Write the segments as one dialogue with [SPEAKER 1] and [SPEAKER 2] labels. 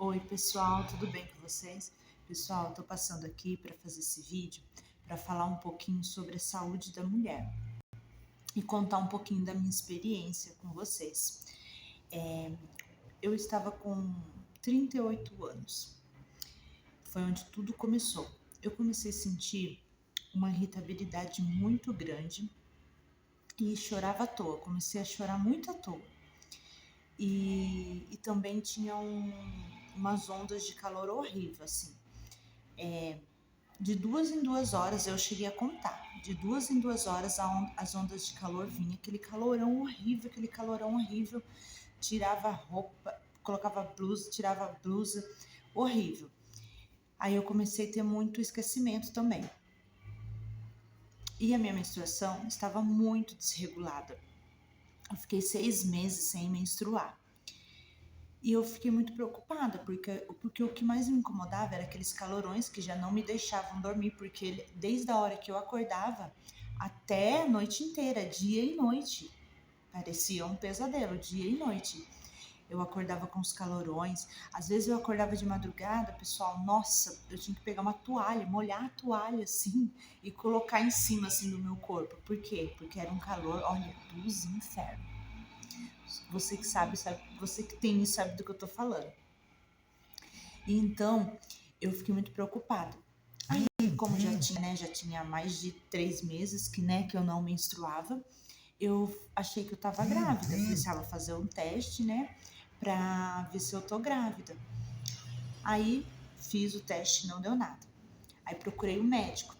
[SPEAKER 1] Oi pessoal, tudo bem com vocês? Pessoal, estou passando aqui para fazer esse vídeo para falar um pouquinho sobre a saúde da mulher e contar um pouquinho da minha experiência com vocês. Eu estava com 38 anos, foi onde tudo começou. Eu comecei a sentir uma irritabilidade muito grande e chorava à toa, comecei a chorar muito à toa. E também tinha umas ondas de calor horrível, assim. De 2 em 2 horas eu cheguei a contar. De 2 em 2 horas as ondas de calor vinham, aquele calorão horrível. Tirava a roupa, colocava a blusa, tirava a blusa, horrível. Aí eu comecei a ter muito esquecimento também. E a minha menstruação estava muito desregulada. Eu fiquei 6 meses sem menstruar. E eu fiquei muito preocupada, porque o que mais me incomodava era aqueles calorões que já não me deixavam dormir, porque desde a hora que eu acordava até a noite inteira, dia e noite, parecia um pesadelo, dia e noite. Eu acordava com os calorões, às vezes eu acordava de madrugada, pessoal, nossa, eu tinha que pegar uma toalha, molhar a toalha assim e colocar em cima assim do meu corpo. Por quê? Porque era um calor, olha, dos infernos. Você que sabe, você que tem isso sabe do que eu tô falando. E então, eu fiquei muito preocupada. Aí, como já tinha mais de 3 meses que eu não menstruava, eu achei que eu tava grávida. Precisava fazer um teste, pra ver se eu tô grávida. Aí, fiz o teste e não deu nada. Aí, procurei um médico.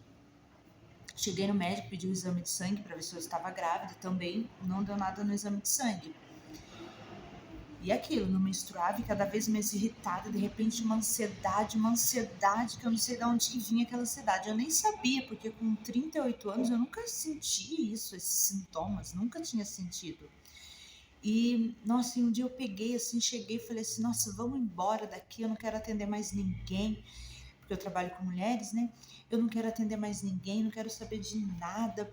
[SPEAKER 1] Cheguei no médico, pedi um exame de sangue para ver se eu estava grávida. Também não deu nada no exame de sangue. E aquilo, não menstruava e cada vez mais irritada, de repente uma ansiedade que eu não sei de onde que vinha aquela ansiedade. Eu nem sabia, porque com 38 anos eu nunca senti isso, esses sintomas, nunca tinha sentido. E, nossa, um dia eu peguei assim, cheguei e falei assim, nossa, vamos embora daqui, eu não quero atender mais ninguém, porque eu trabalho com mulheres, né? Eu não quero atender mais ninguém, não quero saber de nada,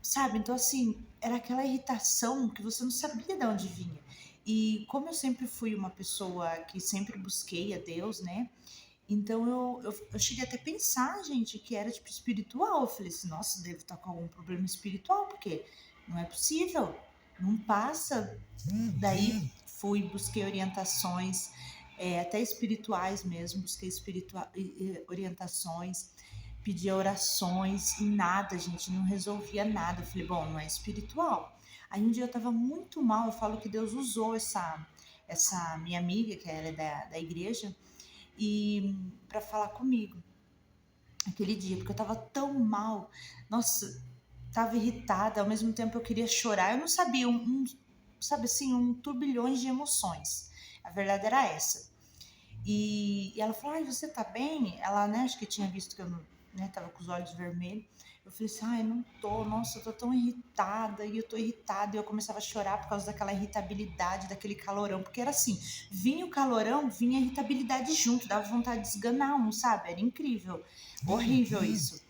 [SPEAKER 1] sabe? Então, assim, era aquela irritação que você não sabia de onde vinha. E como eu sempre fui uma pessoa que sempre busquei a Deus, né? Então eu cheguei até a pensar, gente, que era tipo espiritual. Eu falei assim, nossa, devo estar com algum problema espiritual, porque não é possível, não passa. Daí busquei orientações, até espirituais mesmo, busquei orientações, pedia orações e nada, gente, não resolvia nada. Eu falei, bom, não é espiritual. Aí um dia eu tava muito mal, eu falo que Deus usou essa minha amiga, que era da igreja, e para falar comigo aquele dia, porque eu tava tão mal, nossa, tava irritada, ao mesmo tempo eu queria chorar, eu não sabia, sabe assim, um turbilhões de emoções. A verdade era essa. E ela falou, ai, você tá bem? Ela, né, acho que tinha visto que eu não, tava com os olhos vermelhos. Eu falei assim, ai, não tô, nossa, eu tô tão irritada, e eu tô irritada, e eu começava a chorar por causa daquela irritabilidade, daquele calorão, porque era assim, vinha o calorão, vinha a irritabilidade junto, dava vontade de esganar um, sabe? Era incrível, horrível isso.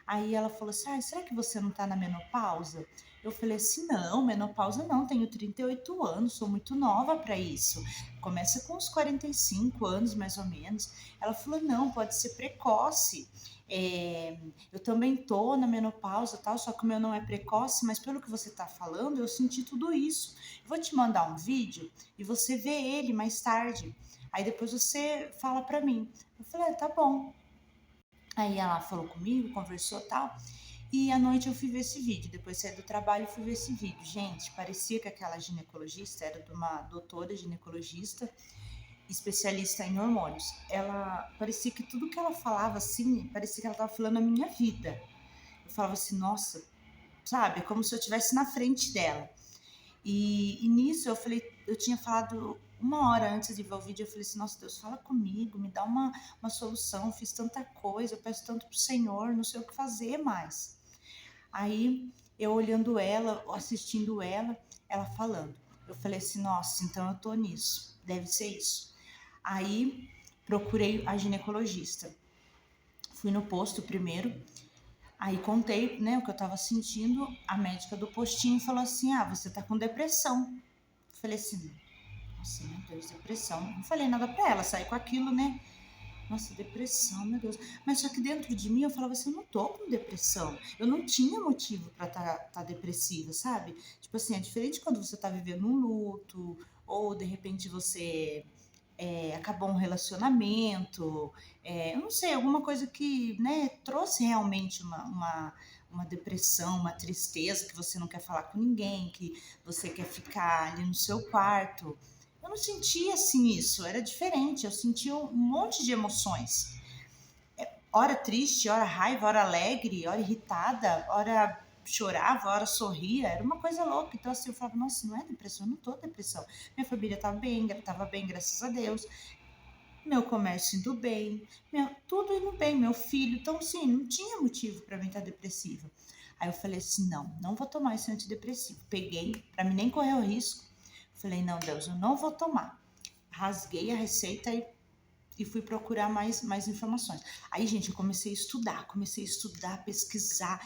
[SPEAKER 1] Aí ela falou assim, será que você não tá na menopausa? Eu falei assim, não, menopausa não, tenho 38 anos, sou muito nova para isso. Começa com uns 45 anos, mais ou menos. Ela falou, não, pode ser precoce. Eu também tô na menopausa, tal, só que o meu não é precoce, mas pelo que você tá falando, eu senti tudo isso. Eu vou te mandar um vídeo e você vê ele mais tarde. Aí depois você fala para mim. Eu falei, tá bom. Aí ela falou comigo, conversou e tal. E à noite eu fui ver esse vídeo. Depois saí do trabalho e fui ver esse vídeo. Gente, parecia que aquela ginecologista era de uma doutora ginecologista, especialista em hormônios. Ela parecia que tudo que ela falava assim, parecia que ela estava falando a minha vida. Eu falava assim, nossa, sabe, é como se eu estivesse na frente dela. E nisso eu falei, eu tinha falado 1 hora antes de ver o vídeo, eu falei assim, nossa Deus, fala comigo, me dá uma solução, eu fiz tanta coisa, eu peço tanto pro Senhor, não sei o que fazer mais. Aí eu olhando ela, assistindo ela falando, eu falei assim, nossa, então eu tô nisso, deve ser isso. Aí procurei a ginecologista, fui no posto primeiro. Aí contei, né, o que eu tava sentindo, a médica do postinho falou assim, você tá com depressão. Falei assim, Nossa, meu Deus, depressão. Não falei nada pra ela, saí com aquilo, né? Nossa, depressão, meu Deus. Mas só que dentro de mim eu falava assim, eu não tô com depressão. Eu não tinha motivo pra tá depressiva, sabe? Tipo assim, é diferente quando você tá vivendo um luto, ou de repente você acabou um relacionamento, eu não sei, alguma coisa que, né, trouxe realmente uma depressão, uma tristeza, que você não quer falar com ninguém, que você quer ficar ali no seu quarto. Eu não sentia assim isso, era diferente, eu sentia um monte de emoções. Hora triste, hora raiva, hora alegre, hora irritada, hora chorava, hora sorria, era uma coisa louca. Então assim, eu falava, nossa, não é depressão, eu não tô depressão. Minha família tava bem, graças a Deus. Meu comércio indo bem, tudo indo bem, meu filho. Então, assim, não tinha motivo para mim estar depressiva. Aí eu falei assim: não vou tomar esse antidepressivo. Peguei, para mim nem correr o risco. Falei: não, Deus, eu não vou tomar. Rasguei a receita e fui procurar mais informações. Aí, gente, eu comecei a estudar, pesquisar,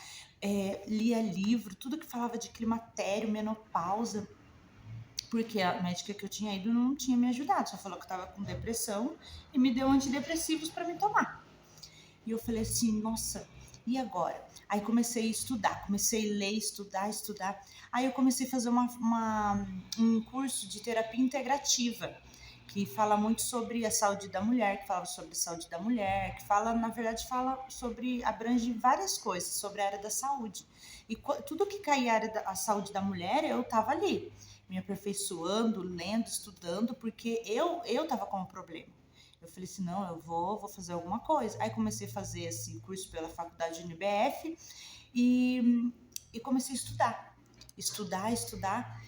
[SPEAKER 1] lia livro, tudo que falava de climatério, menopausa, porque a médica que eu tinha ido não tinha me ajudado, só falou que eu tava com depressão e me deu antidepressivos para me tomar. E eu falei assim, nossa, e agora? Aí comecei a estudar, comecei a ler, estudar. Aí eu comecei a fazer um curso de terapia integrativa, que fala muito sobre a saúde da mulher, que fala sobre a saúde da mulher, que fala, na verdade, fala sobre, abrange várias coisas sobre a área da saúde. E tudo que caía a área da saúde da mulher, eu tava ali, me aperfeiçoando, lendo, estudando, porque eu tava com um problema. Eu falei assim, não, eu vou fazer alguma coisa. Aí comecei a fazer esse curso pela faculdade UniBF e comecei a estudar.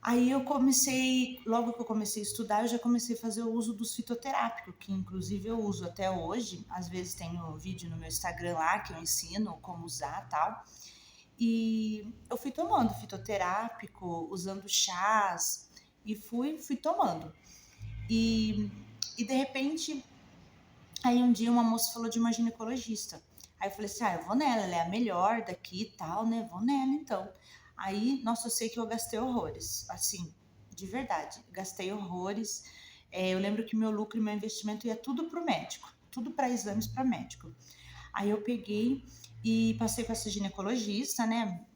[SPEAKER 1] Aí eu comecei, logo que eu comecei a estudar, eu já comecei a fazer o uso dos fitoterápicos, que inclusive eu uso até hoje. Às vezes tem um vídeo no meu Instagram lá que eu ensino como usar e tal. E eu fui tomando fitoterápico, usando chás, e fui tomando. E, e de repente, aí um dia uma moça falou de uma ginecologista. Aí eu falei assim, eu vou nela, ela é a melhor daqui e tal, né? Vou nela então. Aí, nossa, eu sei que eu gastei horrores, assim, de verdade, gastei horrores. Eu lembro que meu lucro e meu investimento ia tudo pro médico, tudo para exames para médico. Aí eu peguei e passei com essa ginecologista, né?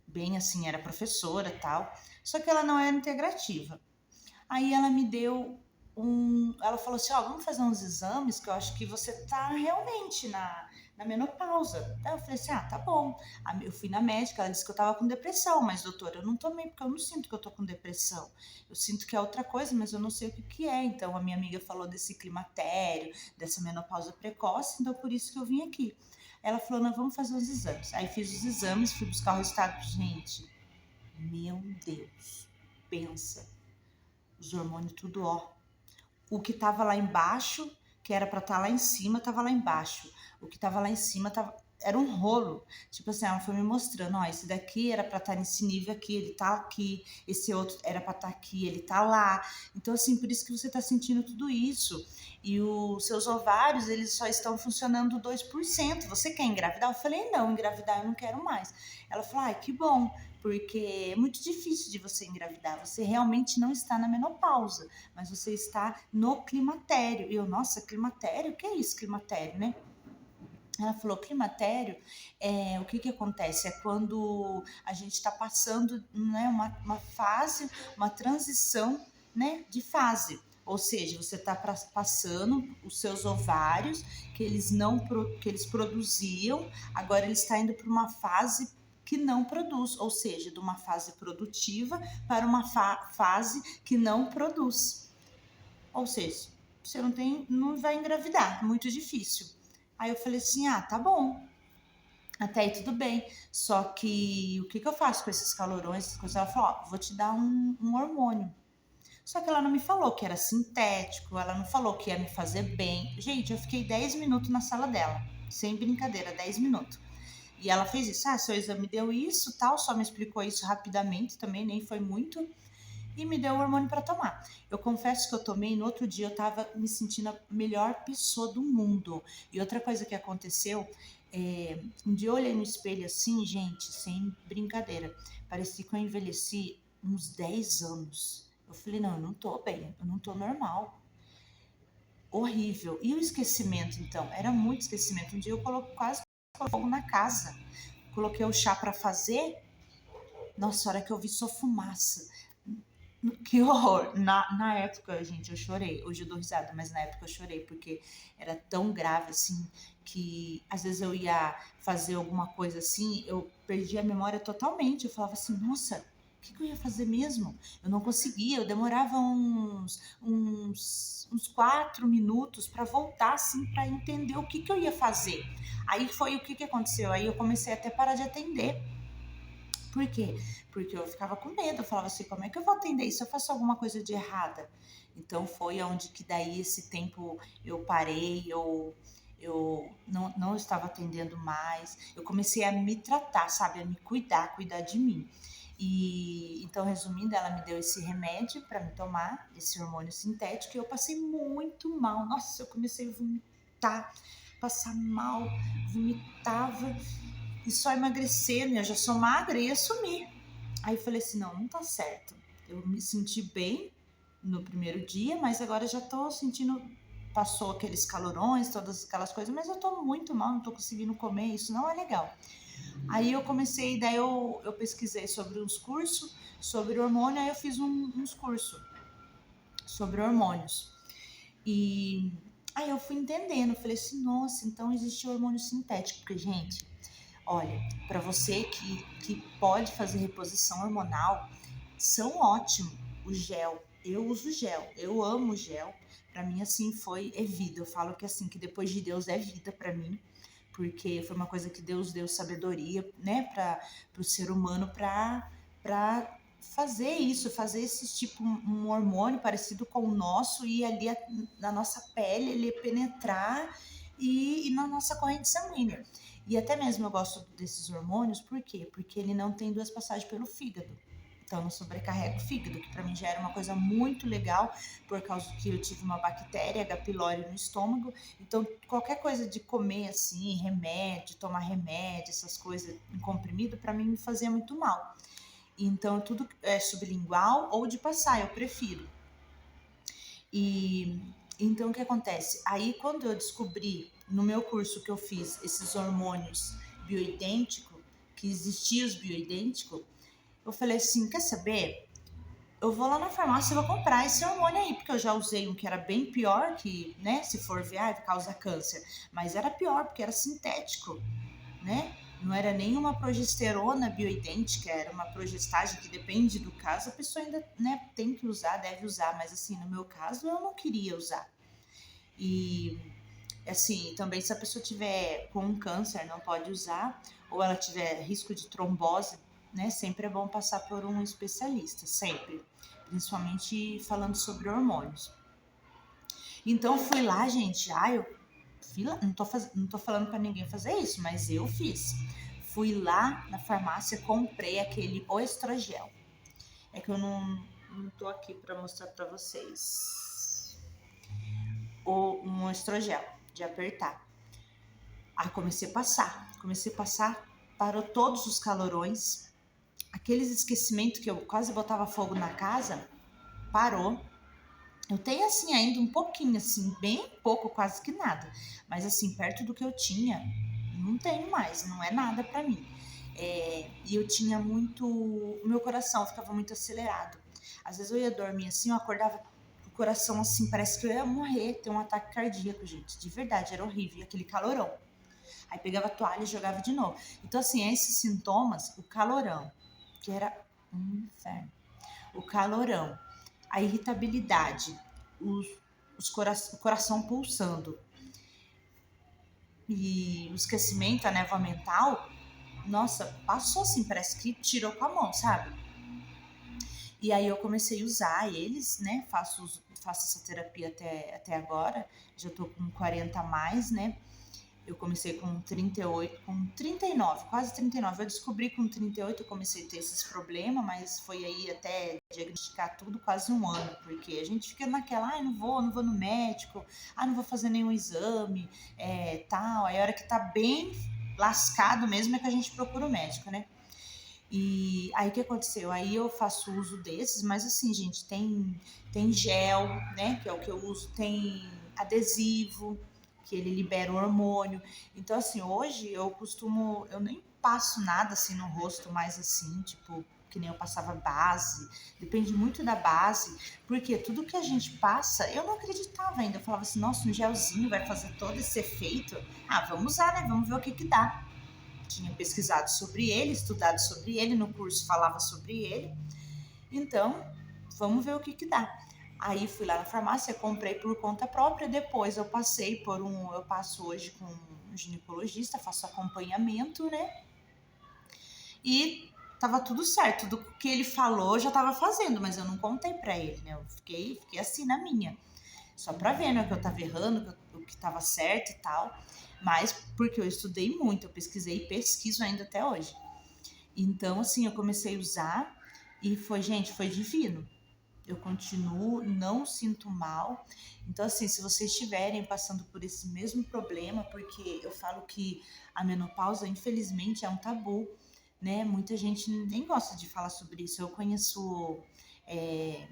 [SPEAKER 1] Bem assim, era professora e tal, só que ela não era integrativa. Aí ela me deu ela falou assim, vamos fazer uns exames que eu acho que você tá realmente na menopausa. Aí eu falei assim, tá bom. Aí eu fui na médica, ela disse que eu tava com depressão, mas doutora, eu não tomei porque eu não sinto que eu tô com depressão. Eu sinto que é outra coisa, mas eu não sei o que é. Então a minha amiga falou desse climatério, dessa menopausa precoce, então por isso que eu vim aqui. Ela falou, não, vamos fazer os exames. Aí fiz os exames, fui buscar o resultado. Gente, meu Deus, pensa, os hormônios tudo o que estava lá embaixo, que era para estar lá em cima, estava lá embaixo. O que estava lá em cima era um rolo. Tipo assim, ela foi me mostrando, esse daqui era para estar nesse nível aqui, ele tá aqui, esse outro era para estar aqui, ele tá lá. Então assim, por isso que você tá sentindo tudo isso. E os seus ovários, eles só estão funcionando 2%. Você quer engravidar? Eu falei, não, engravidar eu não quero mais. Ela falou, que bom, porque é muito difícil de você engravidar. Você realmente não está na menopausa, mas você está no climatério. E eu, nossa, climatério? O que é isso, climatério, né? Ela falou, climatério, o que acontece? É quando a gente está passando, né, uma fase, uma transição, né, de fase. Ou seja, você está passando os seus ovários, que eles produziam, agora ele está indo para uma fase que não produz, ou seja, de uma fase produtiva para uma fase que não produz. Ou seja, você não vai engravidar, muito difícil. Aí eu falei assim, tá bom, até aí tudo bem. Só que o que eu faço com esses calorões, essas coisas? Ela falou, vou te dar um hormônio. Só que ela não me falou que era sintético, ela não falou que ia me fazer bem. Gente, eu fiquei 10 minutos na sala dela, sem brincadeira, 10 minutos. E ela fez isso, seu exame deu isso, tal, só me explicou isso rapidamente também, nem foi muito, e me deu o hormônio para tomar. Eu confesso que eu tomei, no outro dia eu tava me sentindo a melhor pessoa do mundo. E outra coisa que aconteceu, um dia eu olhei no espelho assim, gente, sem brincadeira, parecia que eu envelheci uns 10 anos. Eu falei, não, eu não tô bem, eu não tô normal. Horrível. E o esquecimento, então? Era muito esquecimento. Um dia eu quase coloquei fogo na casa. Coloquei o chá para fazer. Nossa, a hora que eu vi só fumaça. Que horror! Na época, gente, eu chorei. Hoje eu dou risada, mas na época eu chorei, porque era tão grave, assim, que às vezes eu ia fazer alguma coisa assim, eu perdi a memória totalmente. Eu falava assim, nossa, o que eu ia fazer mesmo? Eu não conseguia, eu demorava uns 4 minutos para voltar, assim, para entender o que eu ia fazer. Aí foi o que aconteceu? Aí eu comecei até a parar de atender. Por quê? Porque eu ficava com medo, eu falava assim, como é que eu vou atender isso se eu faço alguma coisa de errada? Então foi onde que daí esse tempo eu parei, eu não estava atendendo mais, eu comecei a me tratar, sabe, a me cuidar de mim. E então, resumindo, ela me deu esse remédio para me tomar, esse hormônio sintético, e eu passei muito mal. Nossa, eu comecei a vomitar, passar mal, vomitava e só emagrecendo, eu já sou magra e ia sumir. Aí eu falei assim, não tá certo. Eu me senti bem no primeiro dia, mas agora já tô sentindo, passou aqueles calorões, todas aquelas coisas, mas eu tô muito mal, não tô conseguindo comer, isso não é legal. Aí eu comecei, daí eu pesquisei sobre uns cursos, sobre hormônio, aí eu fiz uns cursos sobre hormônios. E aí eu fui entendendo, falei assim, nossa, então existe hormônio sintético, porque, gente, olha, para você que pode fazer reposição hormonal, são ótimos o gel. Eu uso gel, eu amo gel. Para mim, assim, é vida. Eu falo que assim, que depois de Deus é vida para mim, porque foi uma coisa que Deus deu sabedoria, né, para o ser humano para fazer isso, fazer esse tipo um hormônio parecido com o nosso e ali na nossa pele ele penetrar e na nossa corrente sanguínea. E até mesmo eu gosto desses hormônios, por quê? Porque ele não tem duas passagens pelo fígado. Então, não sobrecarrega o fígado, que para mim já era uma coisa muito legal, por causa que eu tive uma bactéria H. pylori no estômago. Então, qualquer coisa de comer assim, remédio, tomar remédio, essas coisas em comprimido, para mim me fazia muito mal. Então, tudo é sublingual ou de passar, eu prefiro. E então o que acontece? Aí quando eu descobri no meu curso que eu fiz esses hormônios bioidênticos, que existiam os bioidênticos, eu falei assim, quer saber? Eu vou lá na farmácia e vou comprar esse hormônio aí, porque eu já usei um que era bem pior, que, né, se for ver, causa câncer, mas era pior, porque era sintético, né? Não era nenhuma progesterona bioidêntica, era uma progestagem que depende do caso, a pessoa ainda, né, tem que usar, deve usar, mas assim, no meu caso, eu não queria usar. E assim, também se a pessoa tiver com um câncer, não pode usar, ou ela tiver risco de trombose, né, sempre é bom passar por um especialista, sempre, principalmente falando sobre hormônios. Então fui lá, gente, eu não tô falando para ninguém fazer isso, mas eu fiz. Fui lá na farmácia, comprei aquele Oestrogel. É que eu não tô aqui para mostrar para vocês. Um Oestrogel de apertar. Comecei a passar, parou todos os calorões. Aqueles esquecimentos que eu quase botava fogo na casa, parou. Eu tenho assim ainda um pouquinho, assim, bem pouco, quase que nada. Mas assim, perto do que eu tinha, não tenho mais, não é nada para mim. E eu tinha muito. O meu coração ficava muito acelerado. Às vezes eu ia dormir assim, eu acordava com o coração assim, parece que eu ia morrer, ter um ataque cardíaco, gente. De verdade, era horrível. E aquele calorão. Aí pegava a toalha e jogava de novo. Então, assim, esses sintomas, o calorão, que era um inferno. O calorão, a irritabilidade, o coração pulsando e o esquecimento, a névoa mental, nossa, passou assim, parece que tirou com a mão, sabe? E aí eu comecei a usar eles, né? Faço essa terapia até agora, já tô com 40 a mais, né? Eu comecei com 38, com 39, quase 39. Eu descobri com 38 eu comecei a ter esses problemas, mas foi aí até diagnosticar tudo quase um ano, porque a gente fica naquela, não vou no médico, não vou fazer nenhum exame, tal. Aí a hora que tá bem lascado mesmo é que a gente procura o médico, né? E aí o que aconteceu? Aí eu faço uso desses, mas assim, gente, tem gel, né? Que é o que eu uso, tem adesivo, que ele libera o hormônio. Então, assim, hoje eu nem passo nada assim no rosto mais assim, tipo, que nem eu passava base. Depende muito da base, porque tudo que a gente passa, eu não acreditava ainda. Eu falava assim, nossa, um gelzinho vai fazer todo esse efeito. Ah, vamos usar, né? Vamos ver o que que dá. Tinha pesquisado sobre ele, estudado sobre ele, no curso falava sobre ele. Então, vamos ver o que que dá. Aí fui lá na farmácia, comprei por conta própria, depois eu passo hoje com um ginecologista, faço acompanhamento, né? E tava tudo certo, do que ele falou eu já tava fazendo, mas eu não contei pra ele, né? Eu fiquei assim na minha, só pra ver, né, o que eu tava errando, o que tava certo e tal. Mas porque eu estudei muito, eu pesquisei e pesquiso ainda até hoje. Então, assim, eu comecei a usar e foi divino. Eu continuo, não sinto mal. Então, assim, se vocês estiverem passando por esse mesmo problema, porque eu falo que a menopausa, infelizmente, é um tabu, né? Muita gente nem gosta de falar sobre isso. Eu conheço é,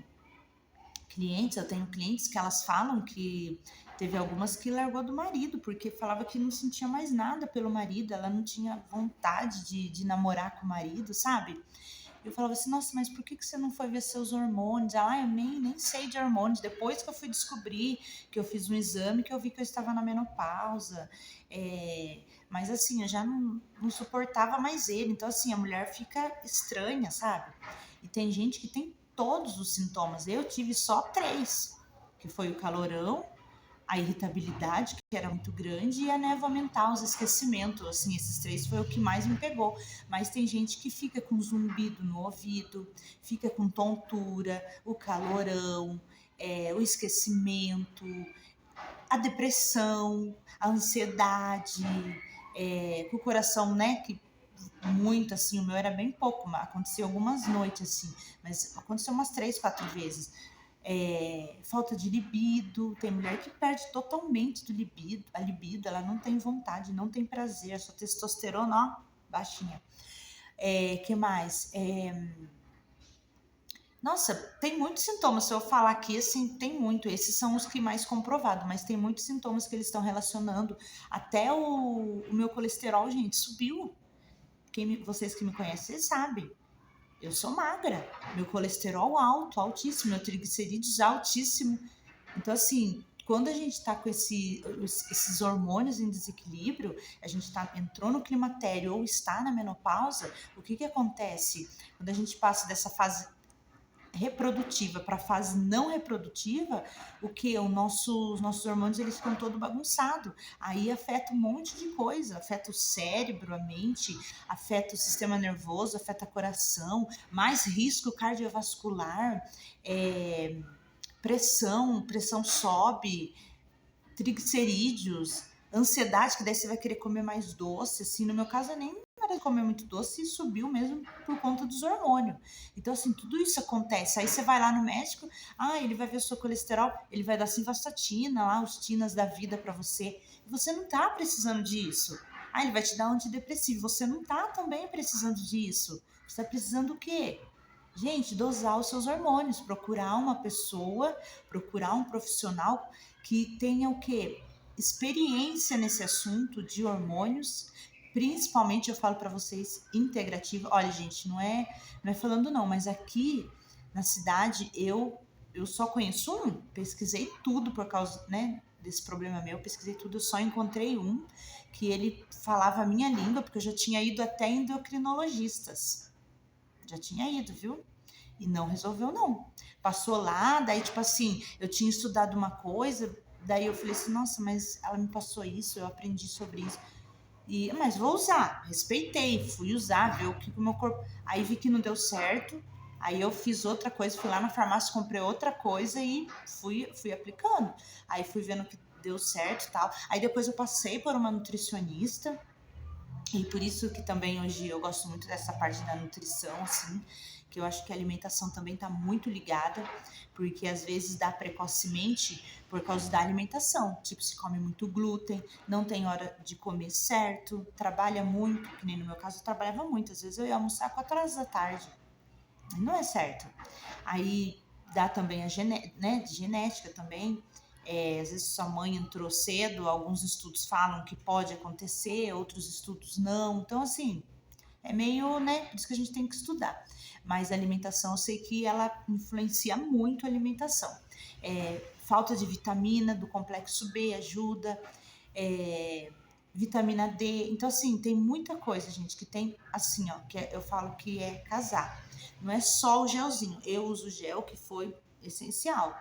[SPEAKER 1] clientes, eu tenho clientes que elas falam que teve algumas que largou do marido, porque falava que não sentia mais nada pelo marido, ela não tinha vontade de namorar com o marido, sabe? Eu falava assim, nossa, mas por que você não foi ver seus hormônios? Ela, eu nem sei de hormônios. Depois que eu fui descobrir, que eu fiz um exame, que eu vi que eu estava na menopausa. Mas assim, eu já não suportava mais ele. Então, assim, a mulher fica estranha, sabe? E tem gente que tem todos os sintomas. Eu tive só 3, que foi o calorão, a irritabilidade, que era muito grande, e a névoa mental, os esquecimentos, assim, esses 3 foi o que mais me pegou. Mas tem gente que fica com zumbido no ouvido, fica com tontura, o calorão, o esquecimento, a depressão, a ansiedade, com o coração, né, que muito assim, o meu era bem pouco, mas aconteceu algumas noites assim, mas aconteceu umas 3, 4 vezes. Falta de libido, tem mulher que perde totalmente do libido, a libido, ela não tem vontade, não tem prazer, a sua testosterona, ó, baixinha. Que mais? Nossa, tem muitos sintomas. Se eu falar aqui, assim, tem muito. Esses são os que mais comprovado, mas tem muitos sintomas que eles estão relacionando. Até o meu colesterol, gente, subiu. Vocês que me conhecem, vocês sabem. Eu sou magra, meu colesterol alto, altíssimo, meu triglicerídeos altíssimo. Então, assim, quando a gente tá com esses hormônios em desequilíbrio, a gente entrou no climatério ou está na menopausa, o que acontece? Quando a gente passa dessa fase reprodutiva para a fase não reprodutiva, os nossos hormônios eles ficam todo bagunçado. Aí afeta um monte de coisa, afeta o cérebro, a mente, afeta o sistema nervoso, afeta o coração, mais risco cardiovascular, pressão sobe, triglicerídeos, ansiedade, que daí você vai querer comer mais doce, assim, no meu caso eu nem era de comer muito doce e subiu mesmo por conta dos hormônios. Então, assim, tudo isso acontece. Aí você vai lá no médico, ele vai ver o seu colesterol, ele vai dar simvastatina, lá, os tinas da vida para você. E você não tá precisando disso. Ele vai te dar antidepressivo. Você não tá também precisando disso. Você tá precisando o quê? Gente, dosar os seus hormônios, procurar uma pessoa, procurar um profissional que tenha o quê? Experiência nesse assunto de hormônios, principalmente eu falo para vocês integrativa. Olha, gente, não é falando não, mas aqui na cidade eu só conheço um, pesquisei tudo por causa, né, desse problema meu, pesquisei tudo, eu só encontrei um que ele falava a minha língua, porque eu já tinha ido até endocrinologistas. Já tinha ido, viu? E não resolveu, não. Passou lá, daí, tipo assim, eu tinha estudado uma coisa, daí eu falei assim, nossa, mas ela me passou isso, eu aprendi sobre isso. Mas vou usar, respeitei, fui usar, ver o que o meu corpo. Aí vi que não deu certo, aí eu fiz outra coisa, fui lá na farmácia, comprei outra coisa e fui aplicando. Aí fui vendo que deu certo e tal. Aí depois eu passei por uma nutricionista, e por isso que também hoje eu gosto muito dessa parte da nutrição, assim, que eu acho que a alimentação também está muito ligada, porque às vezes dá precocemente por causa da alimentação. Tipo, se come muito glúten, não tem hora de comer certo, trabalha muito, que nem no meu caso eu trabalhava muito, às vezes eu ia almoçar 4 horas da tarde, não é certo. Aí dá também né, de genética também. Às vezes sua mãe entrou cedo, alguns estudos falam que pode acontecer, outros estudos não. Então, assim, é meio, né, por isso que a gente tem que estudar. Mas a alimentação, eu sei que ela influencia muito a alimentação. Falta de vitamina, do complexo B ajuda, vitamina D. Então, assim, tem muita coisa, gente, que tem, assim, ó, eu falo que é casar. Não é só o gelzinho. Eu uso gel, que foi essencial.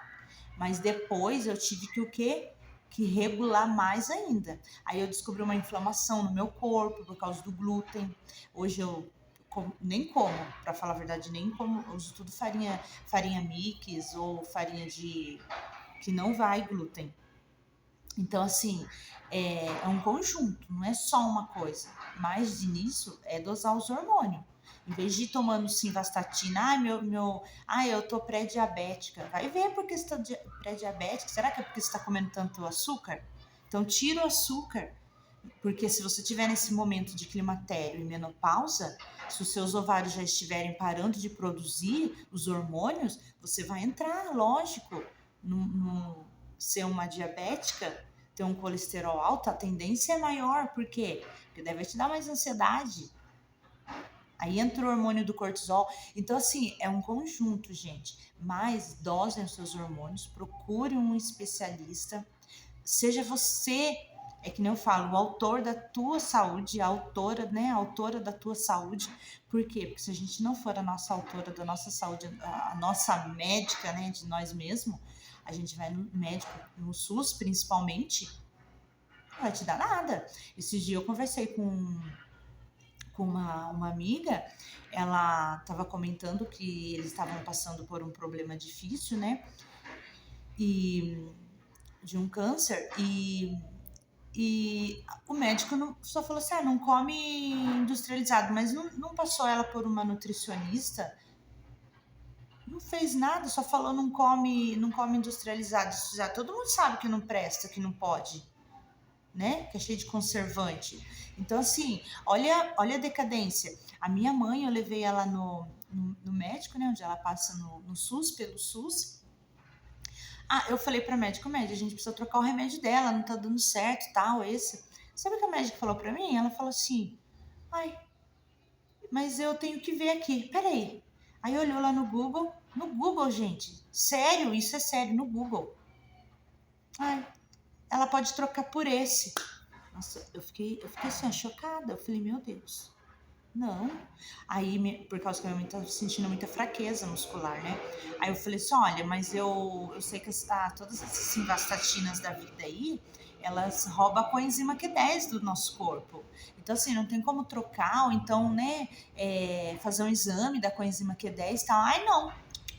[SPEAKER 1] Mas depois eu tive que o quê? Que regular mais ainda. Aí eu descobri uma inflamação no meu corpo por causa do glúten. Hoje eu nem como, para falar a verdade, nem como, eu uso tudo farinha mix ou farinha de que não vai glúten. Então, assim, é um conjunto, não é só uma coisa. Mas de início é dosar os hormônios. Em vez de ir tomando simvastatina, eu tô pré-diabética. Vai ver porque você tá pré-diabética. Será que é porque você está comendo tanto açúcar? Então, tira o açúcar. Porque se você tiver nesse momento de climatério e menopausa, se os seus ovários já estiverem parando de produzir os hormônios, você vai entrar, lógico, no ser uma diabética, ter um colesterol alto, a tendência é maior. Por quê? Porque deve te dar mais ansiedade. Aí entra o hormônio do cortisol. Então, assim, é um conjunto, gente. Mas dosem os seus hormônios, procure um especialista. Seja você, é que nem eu falo, o autor da tua saúde, a autora, né? A autora da tua saúde. Por quê? Porque se a gente não for a nossa autora da nossa saúde, a nossa médica, né? De nós mesmos, a gente vai no médico, no SUS principalmente, não vai te dar nada. Esse dia eu conversei com uma amiga, ela estava comentando que eles estavam passando por um problema difícil, né? E de um câncer, e o médico só falou assim, não come industrializado, mas não passou ela por uma nutricionista, não fez nada, só falou não come industrializado. Já todo mundo sabe que não presta, que não pode, né? Que é cheio de conservante. Então, assim, olha a decadência. A minha mãe, eu levei ela no médico, né? Onde ela passa no SUS, pelo SUS. Eu falei pra médica, a gente precisa trocar o remédio dela, não tá dando certo e tal, esse. Sabe o que a médica falou pra mim? Ela falou assim, mas eu tenho que ver aqui, peraí. Aí olhou lá no Google, gente, sério, isso é sério, no Google. Ela pode trocar por esse. Nossa, eu fiquei assim, chocada. Eu falei, meu Deus, não. Aí, por causa que a minha mãe tá sentindo muita fraqueza muscular, né? Aí eu falei assim, olha, mas eu sei que todas essas simvastatinas da vida aí, elas roubam a coenzima Q10 do nosso corpo. Então, assim, não tem como trocar, ou então, né, fazer um exame da coenzima Q10 e tal.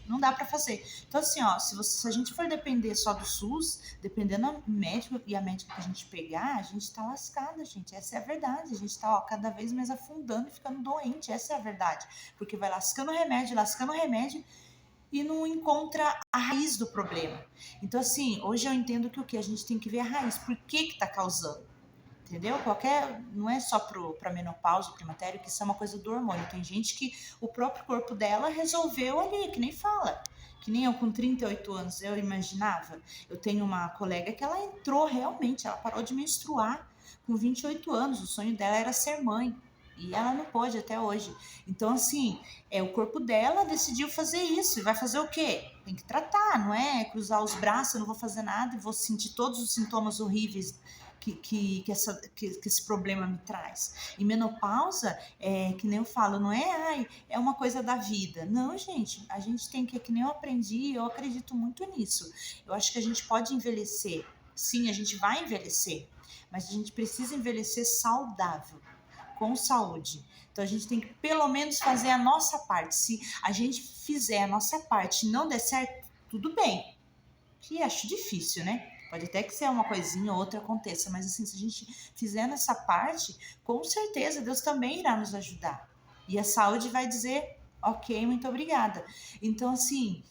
[SPEAKER 1] Não dá para fazer. Então, assim, ó, se a gente for depender só do SUS, dependendo do médico e a médica que a gente pegar, a gente tá lascada, gente. Essa é a verdade. A gente tá, ó, cada vez mais afundando e ficando doente. Essa é a verdade. Porque vai lascando remédio e não encontra a raiz do problema. Então, assim, hoje eu entendo que o que? A gente tem que ver a raiz. Por que tá causando? Entendeu? Não é só para menopausa, climatério, que isso é uma coisa do hormônio. Tem gente que o próprio corpo dela resolveu ali, que nem fala. Que nem eu com 38 anos, eu imaginava. Eu tenho uma colega que ela entrou realmente, ela parou de menstruar com 28 anos. O sonho dela era ser mãe. E ela não pode até hoje. Então, assim, o corpo dela decidiu fazer isso. E vai fazer o quê? Tem que tratar, não é cruzar os braços, eu não vou fazer nada e vou sentir todos os sintomas horríveis que esse problema me traz. E menopausa, que nem eu falo, não é uma coisa da vida. Não, gente, a gente tem que nem eu aprendi, eu acredito muito nisso. Eu acho que a gente pode envelhecer. Sim, a gente vai envelhecer, mas a gente precisa envelhecer saudável, com saúde. Então a gente tem que pelo menos fazer a nossa parte. Se a gente fizer a nossa parte e não der certo, tudo bem. Que acho difícil, né? Pode até que ser uma coisinha ou outra aconteça, mas assim, se a gente fizer nessa parte, com certeza Deus também irá nos ajudar. E a saúde vai dizer Ok, muito obrigada. Então, assim,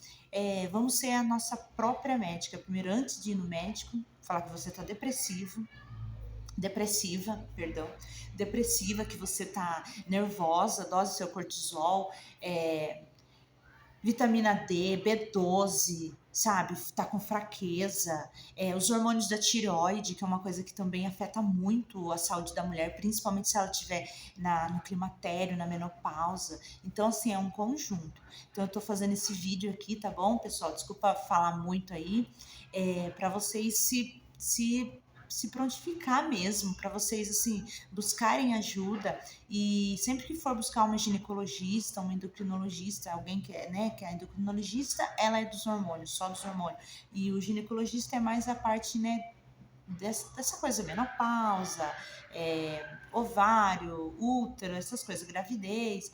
[SPEAKER 1] vamos ser a nossa própria médica. Primeiro, antes de ir no médico, falar que você está depressiva, perdão, depressiva, que você tá nervosa, dose do seu cortisol, vitamina D, B12, sabe? Tá com fraqueza, os hormônios da tireoide, que é uma coisa que também afeta muito a saúde da mulher, principalmente se ela estiver no climatério, na menopausa. Então, assim, é um conjunto. Então, eu tô fazendo esse vídeo aqui, tá bom, pessoal? Desculpa falar muito aí, para vocês se prontificar mesmo, para vocês, assim, buscarem ajuda. E sempre que for buscar uma ginecologista, um endocrinologista, alguém que é, né, que a endocrinologista, ela é dos hormônios, só dos hormônios. E o ginecologista é mais a parte, né, dessa coisa, menopausa, ovário, útero, essas coisas, gravidez,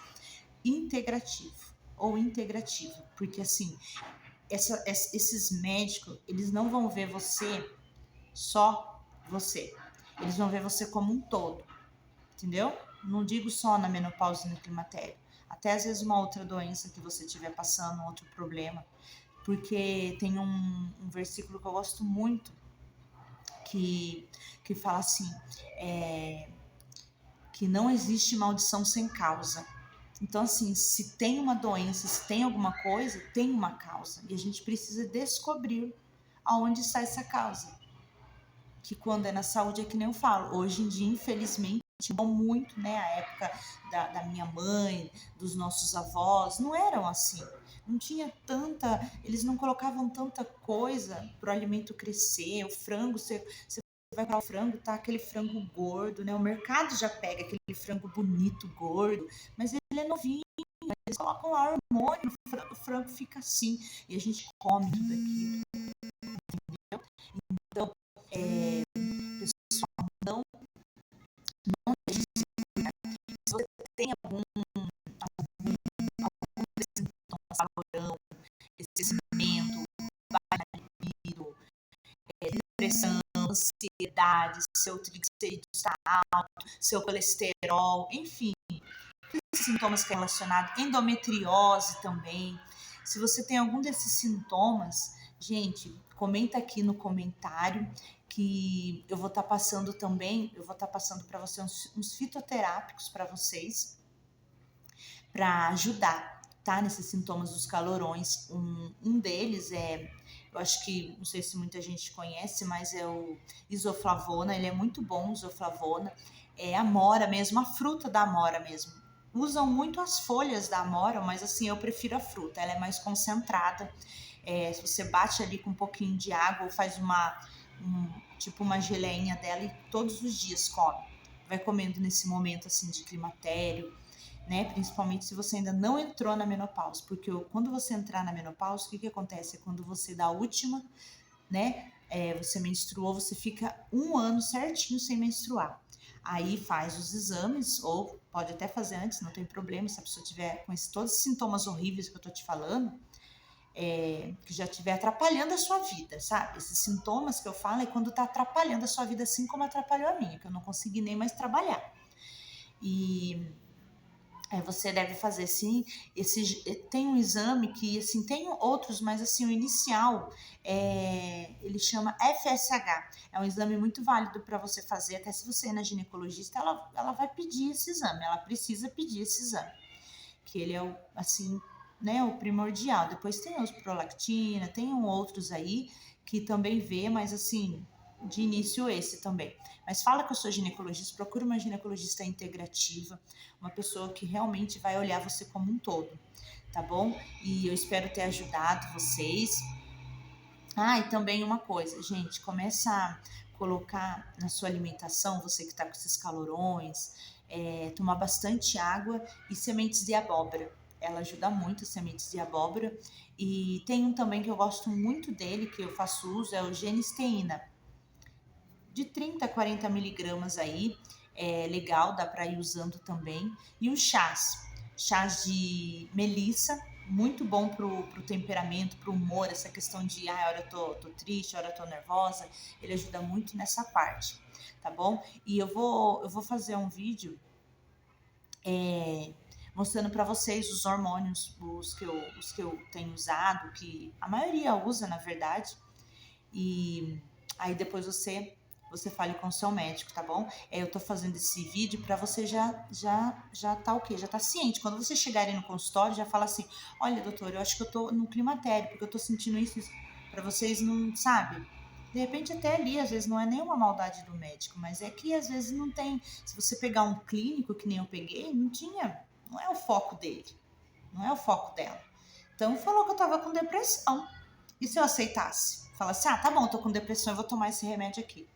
[SPEAKER 1] integrativo ou integrativo, porque assim, esses médicos, eles não vão ver você só você, eles vão ver você como um todo, entendeu? Não digo só na menopausa e no climatério. Até às vezes uma outra doença que você estiver passando, um outro problema. Porque tem um versículo que eu gosto muito que fala assim, que não existe maldição sem causa. Então, assim, se tem uma doença, se tem alguma coisa, tem uma causa. E a gente precisa descobrir aonde está essa causa. Que quando é na saúde é que nem eu falo. Hoje em dia, infelizmente, mudou muito, né? A época da minha mãe, dos nossos avós, não eram assim. Não tinha tanta. Eles não colocavam tanta coisa para o alimento crescer. O frango, você vai para o frango, tá aquele frango gordo, né? O mercado já pega aquele frango bonito, gordo, mas ele é novinho. Eles colocam lá hormônio, o frango fica assim. E a gente come tudo aquilo. Então, pessoal, não deixe de se cuidar. Se você tem algum sintomas, calorão, esquecimento, baixa libido, depressão, ansiedade, seu triglicerídeo está alto, seu colesterol, enfim, sintomas que é relacionado, endometriose também. Se você tem algum desses sintomas, gente, comenta aqui no comentário que eu vou estar passando também, eu vou estar passando para você uns fitoterápicos para vocês, para ajudar, tá? Nesses sintomas dos calorões. Um deles eu acho que, não sei se muita gente conhece, mas é o isoflavona, ele é muito bom, isoflavona. É a amora mesmo, a fruta da amora mesmo. Usam muito as folhas da amora, mas assim, eu prefiro a fruta, ela é mais concentrada. Se você bate ali com um pouquinho de água ou faz tipo uma geleinha dela e todos os dias come. Vai comendo nesse momento assim de climatério, né? Principalmente se você ainda não entrou na menopausa, porque quando você entrar na menopausa, o que acontece? É quando você dá a última, né? Você menstruou, você fica 1 ano certinho sem menstruar. Aí faz os exames, ou pode até fazer antes, não tem problema, se a pessoa tiver com todos os sintomas horríveis que eu tô te falando, que já estiver atrapalhando a sua vida, sabe? Esses sintomas que eu falo é quando tá atrapalhando a sua vida, assim como atrapalhou a minha, que eu não consegui nem mais trabalhar. E você deve fazer sim. Tem um exame que assim tem outros, mas assim o inicial ele chama FSH. É um exame muito válido para você fazer. Até se você é na ginecologista, ela vai pedir esse exame. Ela precisa pedir esse exame, que ele é o assim, né, o primordial. Depois tem os prolactina, tem outros aí que também vê, mas assim de início esse também. Mas fala com a sua ginecologista, procura uma ginecologista integrativa, uma pessoa que realmente vai olhar você como um todo, tá bom? E eu espero ter ajudado vocês. E também uma coisa, gente, começa a colocar na sua alimentação, você que tá com esses calorões, tomar bastante água e sementes de abóbora. Ela ajuda muito, as sementes de abóbora. E tem um também que eu gosto muito dele, que eu faço uso, é o genisteína de 30 a 40 miligramas aí, é legal, dá para ir usando também. E os chás de melissa, muito bom pro temperamento, pro humor, essa questão de, hora eu tô triste, hora eu tô nervosa, ele ajuda muito nessa parte, tá bom? E eu vou fazer um vídeo mostrando para vocês os hormônios, os que eu tenho usado, que a maioria usa, na verdade. E aí depois você fale com o seu médico, tá bom? Eu tô fazendo esse vídeo para você já tá o quê? Já tá ciente. Quando vocês chegarem no consultório, já fala assim: "Olha, doutor, eu acho que eu tô no climatério, porque eu tô sentindo isso para vocês não, sabe? De repente até ali, às vezes não é nenhuma maldade do médico, mas é que às vezes não tem. Se você pegar um clínico que nem eu peguei, não é o foco dele, não é o foco dela. Então falou que eu tava com depressão. E se eu aceitasse? Falasse, tá bom, tô com depressão, eu vou tomar esse remédio aqui.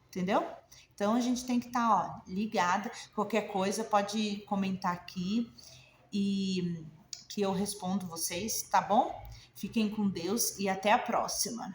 [SPEAKER 1] Entendeu? Então a gente tem que estar, ligada. Qualquer coisa pode comentar aqui e que eu respondo vocês, tá bom? Fiquem com Deus e até a próxima.